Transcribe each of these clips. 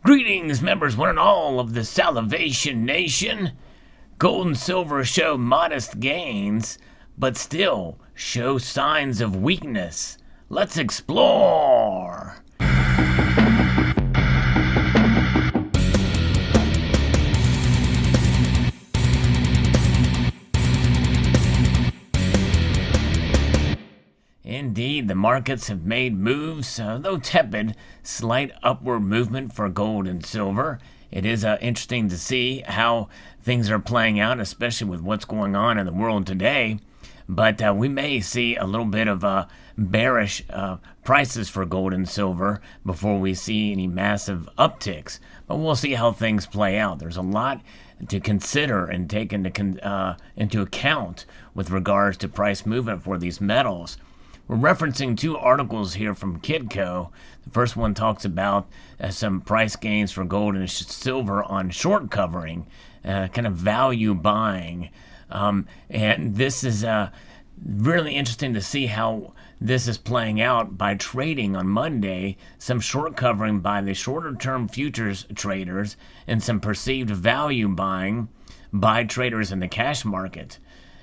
Greetings, members, one and all of the Salivation Nation. Gold and silver show modest gains, but still show signs of weakness. Let's explore. Indeed, the markets have made moves, though tepid, slight upward movement for gold and silver. It is interesting to see how things are playing out, especially with what's going on in the world today. But we may see a little bit of bearish prices for gold and silver before we see any massive upticks. But we'll see how things play out. There's a lot to consider and take into account with regards to price movement for these metals. We're referencing two articles here from Kitco. The first one talks about some price gains for gold and silver on short covering, kind of value buying. And this is really interesting to see how this is playing out by trading on Monday, some short covering by the shorter term futures traders and some perceived value buying by traders in the cash market.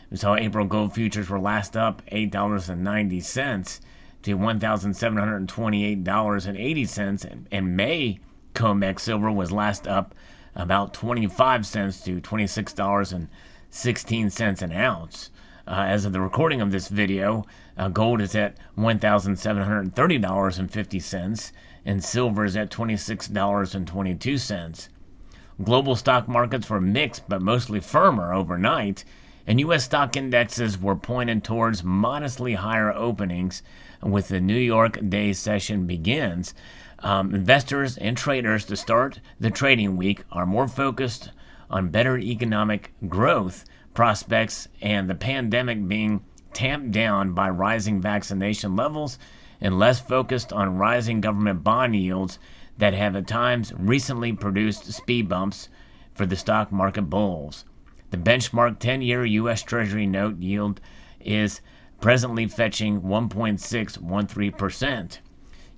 We saw April gold futures were last up $8.90 to $1,728.80, and May COMEX silver was last up about 25 cents to $26.16 an ounce. As of the recording of this video, gold is at $1,730.50 and silver is at $26.22. Global stock markets were mixed but mostly firmer overnight, and U.S. stock indexes were pointed towards modestly higher openings with the New York day session begins. Investors and traders to start the trading week are more focused on better economic growth prospects and the pandemic being tamped down by rising vaccination levels, and less focused on rising government bond yields that have at times recently produced speed bumps for the stock market bulls. The benchmark 10-year U.S. Treasury note yield is presently fetching 1.613%.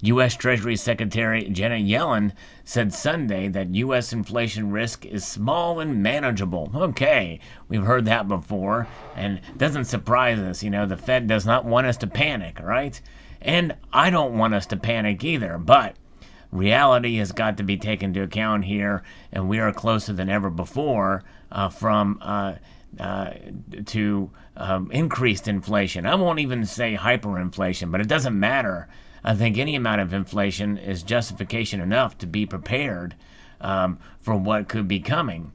U.S. Treasury Secretary Janet Yellen said Sunday that U.S. inflation risk is small and manageable. Okay, we've heard that before, and it doesn't surprise us. You know, the Fed does not want us to panic, right? And I don't want us to panic either, but reality has got to be taken into account here, and we are closer than ever before to increased inflation. I won't even say hyperinflation, but it doesn't matter. I think any amount of inflation is justification enough to be prepared for what could be coming.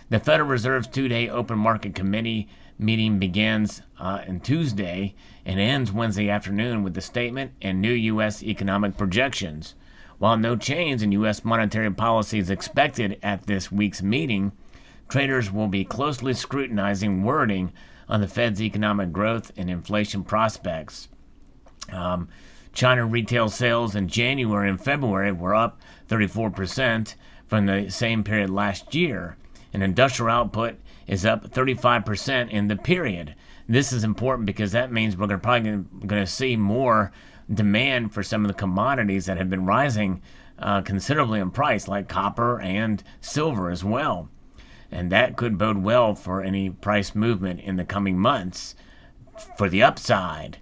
The Federal Reserve's two-day open market committee meeting begins on Tuesday and ends Wednesday afternoon with the statement and new U.S. economic projections. While no change in U.S. monetary policy is expected at this week's meeting, traders will be closely scrutinizing wording on the Fed's economic growth and inflation prospects. China retail sales in January and February were up 34% from the same period last year, and industrial output is up 35% in the period. This is important because that means we're probably going to see more demand for some of the commodities that have been rising considerably in price, like copper and silver as well. And that could bode well for any price movement in the coming months for the upside.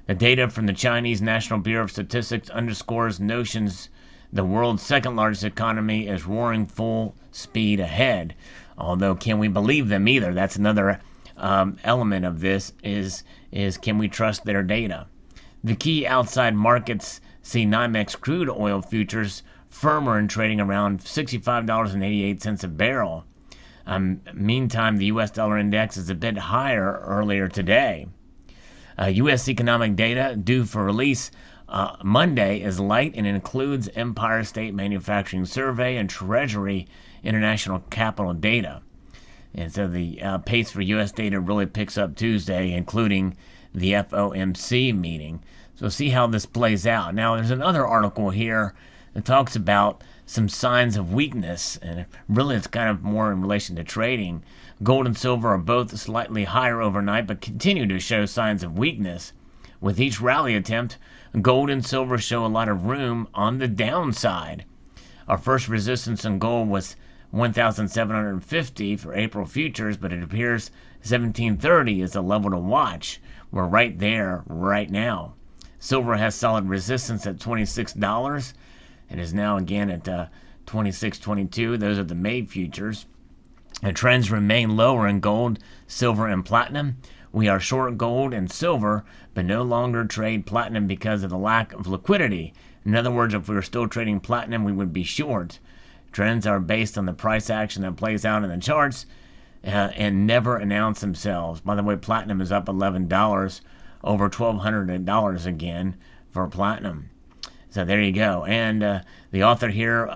The data from the Chinese National Bureau of Statistics underscores notions the world's second largest economy is roaring full speed ahead. Although, can we believe them either? That's another element of this is can we trust their data? The key outside markets see NYMEX crude oil futures firmer and trading around $65.88 a barrel. Meantime, the U.S. dollar index is a bit higher earlier today. U.S. economic data due for release Monday is light and includes Empire State Manufacturing Survey and Treasury International Capital data. And so the pace for U.S. data really picks up Tuesday, including the FOMC meeting. So see how this plays out. Now, there's another article here that talks about some signs of weakness, and really it's kind of more in relation to trading. Gold and silver are both slightly higher overnight, but continue to show signs of weakness. With each rally attempt, gold and silver show a lot of room on the downside. Our first resistance in gold was 1,750 for April futures, but it appears 1730 is the level to watch. We're right there right now. Silver has solid resistance at $26. It is now again at $26.22. Those are the May futures. The trends remain lower in gold, silver, and platinum. We are short gold and silver, but no longer trade platinum because of the lack of liquidity. In other words, if we were still trading platinum, we would be short. Trends are based on the price action that plays out in the charts and never announce themselves. By the way, platinum is up $11, over $1,200 again for platinum. So there you go. And the author here,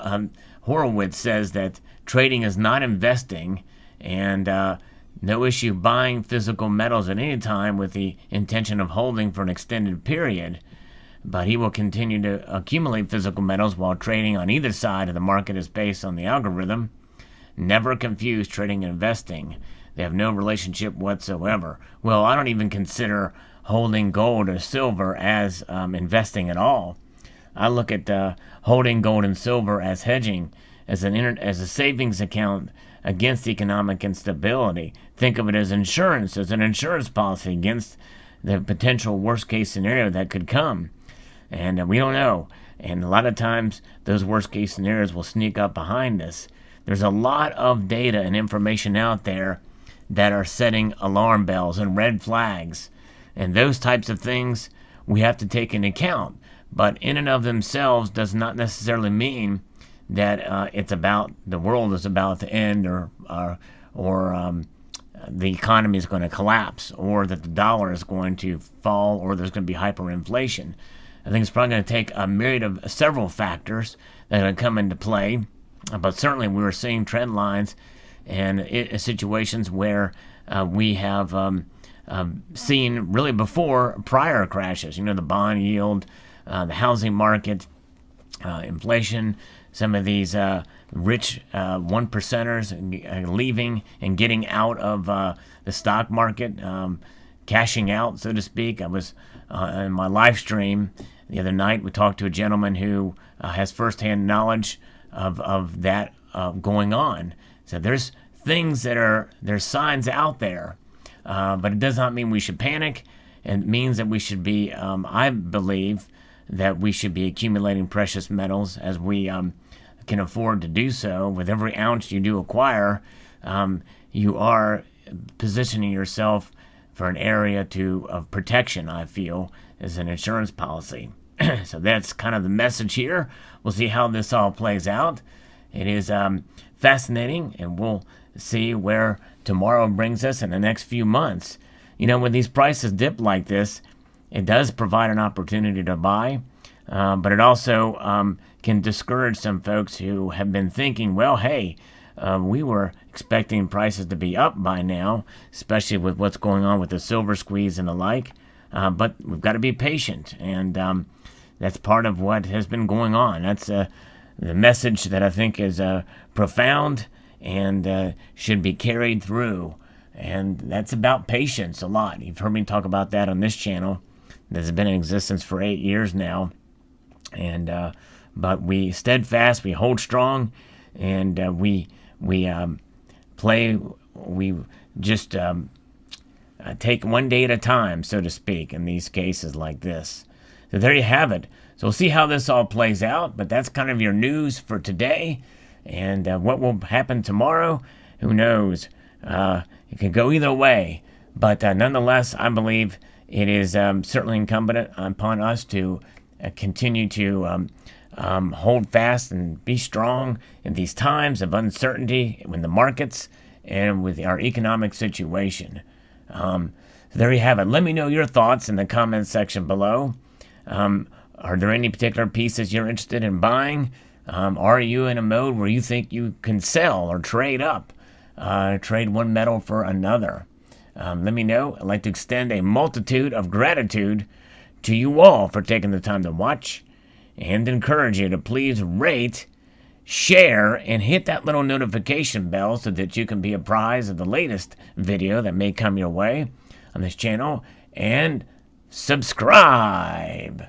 Horowitz, says that trading is not investing, and no issue buying physical metals at any time with the intention of holding for an extended period. But he will continue to accumulate physical metals while trading on either side of the market is based on the algorithm. Never confuse trading and investing. They have no relationship whatsoever. Well, I don't even consider holding gold or silver as investing at all. I look at holding gold and silver as hedging, as a savings account against economic instability. Think of it as insurance, as an insurance policy against the potential worst-case scenario that could come. And we don't know. And a lot of times, those worst-case scenarios will sneak up behind us. There's a lot of data and information out there that are setting alarm bells and red flags. And those types of things we have to take into account. But in and of themselves does not necessarily mean that it's about the world is about to end or the economy is going to collapse or that the dollar is going to fall or there's going to be hyperinflation. I think it's probably going to take a myriad of several factors that are going to come into play. But certainly we were seeing trend lines and situations where we have seen really before prior crashes. You know, the bond yield, the housing market, inflation, some of these rich one percenters leaving and getting out of the stock market, cashing out, so to speak. I was in my live stream the other night. We talked to a gentleman who has firsthand knowledge of that going on. So there's things there's signs out there, but it does not mean we should panic. It means that we should be, I believe, that we should be accumulating precious metals as we can afford to do so. With every ounce you do acquire, you are positioning yourself for an area of protection, I feel, as an insurance policy. So that's kind of the message here. We'll see how this all plays out. It is fascinating, and we'll see where tomorrow brings us in the next few months. You know, when these prices dip like this, it does provide an opportunity to buy, but it also can discourage some folks who have been thinking, well, hey, we were expecting prices to be up by now, especially with what's going on with the silver squeeze and the like. But we've got to be patient, and that's part of what has been going on. That's the message that I think is profound and should be carried through. And that's about patience a lot. You've heard me talk about that on this channel. That's been in existence for 8 years now. And but we steadfast, we hold strong, and we just take one day at a time, so to speak, in these cases like this. So there you have it. So we'll see how this all plays out, but that's kind of your news for today. And what will happen tomorrow, who knows? It could go either way. But nonetheless, I believe it is certainly incumbent upon us to continue to hold fast and be strong in these times of uncertainty in the markets and with our economic situation. So there you have it. Let me know your thoughts in the comments section below. Are there any particular pieces you're interested in buying? Are you in a mode where you think you can sell or trade up, trade one metal for another? Let me know. I'd like to extend a multitude of gratitude to you all for taking the time to watch, and encourage you to please rate, share, and hit that little notification bell so that you can be apprised of the latest video that may come your way on this channel, and subscribe.